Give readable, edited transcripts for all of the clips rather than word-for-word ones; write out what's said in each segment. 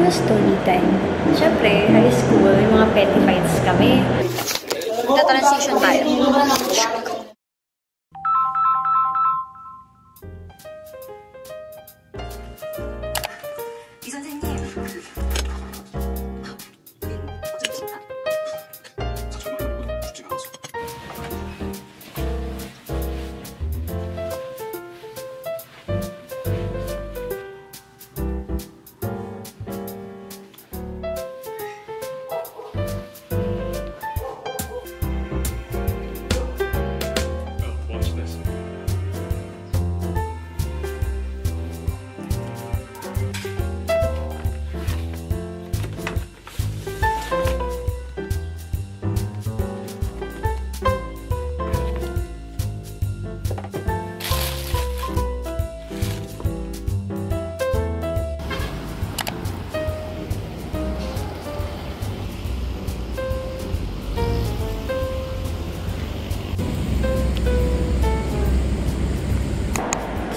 do story time. Siyempre, high school, yung mga petty fights kami. Magta-transition tayo.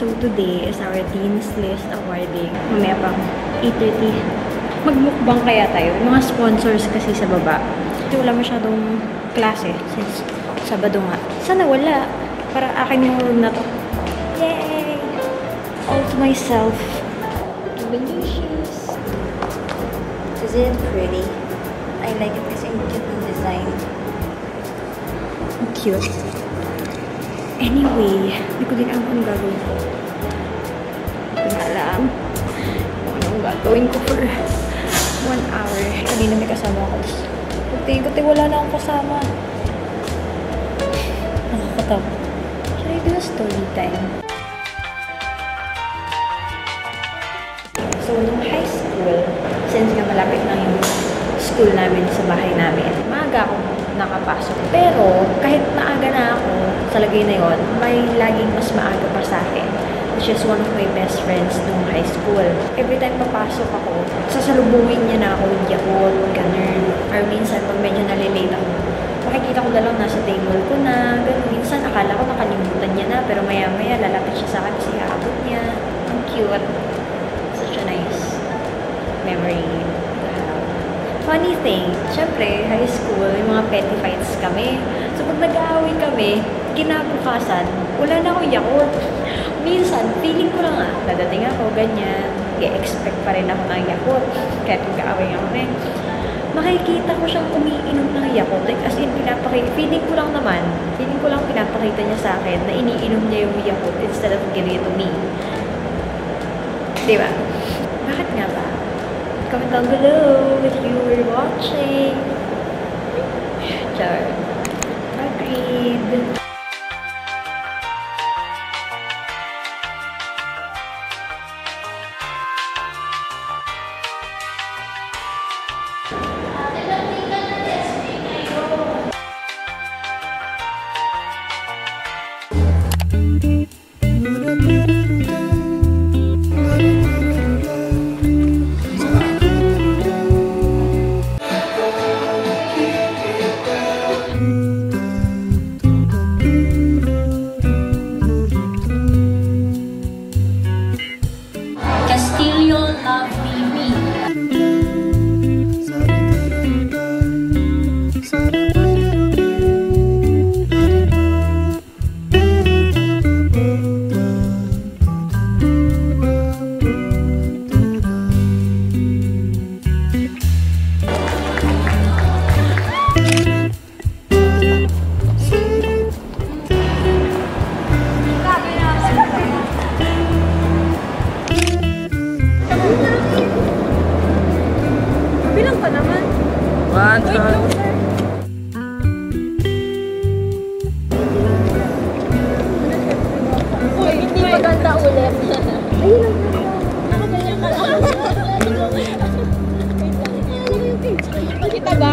So today is our Dean's List awarding. Mamaya pang 8:30. Magmukbang kaya tayo. Yung mga sponsors kasi sa baba. Kasi wala masyadong klase since Sabado nga. Sana wala. Para akin yung room na to. Yay! All to myself. Delicious. Is it pretty? I like it kasi yung cute ng design. Cute. Anyway, hindi ko din alam kung gagawin ko. Hindi ko na alam kung anong gagawin ko for 1 hour. Kanina may kasama ako. Pagtingin ko, wala na akong kasama. Nakakatawa. Should I do a story time? So, nung high school, since nga malapit na yung school namin sa bahay namin, maaga akong nakapasok. Pero, kahit maaga na ako, sa lagay na yon, may laging mas maaga pa sa akin. Which is one of my best friends nung high school. Every time papasok ako, sasalubungin niya na ako with Yakult, ganun. Or minsan, pag medyo nalilate ako, makikita ko na lang nasa table ko na, ganun. Minsan, akala ko nakalimutan niya na, pero maya-maya, lalapit siya sa akin kasi haabot niya. Ang cute. Such a nice memory. Funny thing, syempre, high school, yung mga petty fights kami. So, pag nag-aaway kami, kinabukasan, wala na akong Yakult. Minsan, feeling ko lang dadating ako, ganyan. I-expect pa rin ako ng Yakult. Kahit mag-aaway ako na makikita ko siyang umiinom ng Yakult. Like, as in, feeling ko lang pinapakita niya sa akin na iniinom niya yung Yakult instead of giving it to me. Diba? Bakit nga ba? Comment down below if you were watching. Char. Agreed.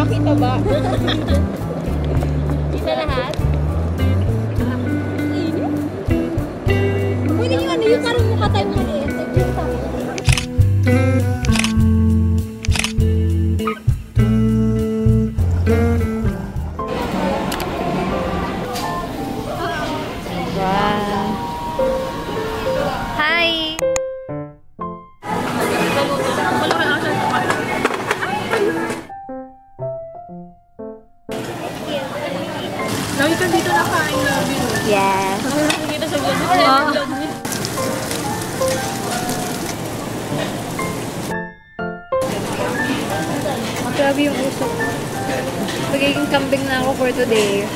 Kita ba? Kita lahat? Pwede yung ano, yung karong mukha tayo maliit. Wow. Hi! Grabe yung usok. Magiging kambing na ako for today.